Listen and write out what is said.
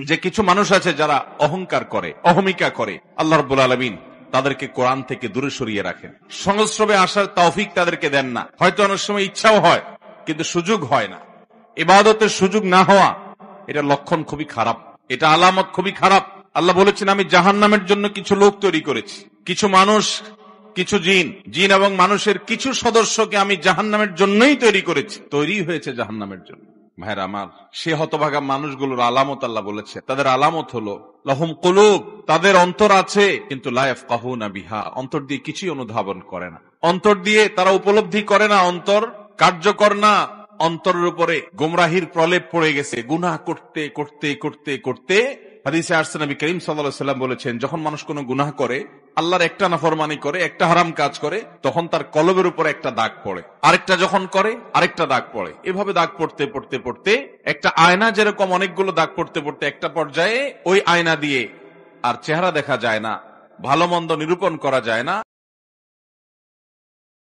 যে কিছু মানুষ আছে যারা অহংকার করে, অহমিকা করে, আল্লাহ রাব্বুল আলামিন তাদেরকে কোরআন থেকে দূরে সরিয়ে রাখেন। সংস্রবে আসার তৌফিক তাদেরকে দেন না। হয়তো অনেক সময় ইচ্ছাও হয়, কিন্তু সুযোগ হয় না। ইবাদতের সুযোগ না হওয়া, এটা লক্ষণ খুবই খারাপ, এটা আলামত খুবই খারাপ। আল্লাহ বলেছেন, আমি জাহান্নামের জন্য কিছু লোক তৈরি করেছি, কিছু মানুষ, কিছু জিন এবং মানুষের কিছু সদস্যকে আমি জাহান্নামের জন্যই তৈরি করেছি। তৈরি হয়েছে জাহান্নামের জন্য। ভাইরা আমার, সে হতভাগা মানুষগুলোর আলামত আল্লাহ বলেছে, তাদের আলামত হলো লাহুম কুলুব, তাদের অন্তর আছে কিন্তু লা ইয়াফকাহুনা বিহা, অন্তর দিয়ে কিছুই অনুধাবন করে না, অন্তর দিয়ে তারা উপলব্ধি করে না, অন্তর কার্যকর না, অন্তরের উপরে গোমরাহির প্রলেপ পড়ে গেছে। গুনাহ করতে করতে করতে করতে হাদিসে আসছে, নবী করিম সাল্লাল্লাহু আলাইহি ওয়াসাল্লাম বলেছেন, যখন মানুষ কোনো গুনাহ করে, আল্লাহর একটা নাফরমানি করে, একটা হারাম কাজ করে, তখন তার কলবের উপরে একটা দাগ পড়ে, আরেকটা যখন করে আরেকটা দাগ পড়ে। এভাবে দাগ পড়তে পড়তে পড়তে একটা আয়না যেরকম অনেকগুলো দাগ পড়তে পড়তে একটা পর্যায়ে ওই আয়না দিয়ে আর চেহারা দেখা যায় না, ভালো মন্দ নিরূপণ করা যায় না।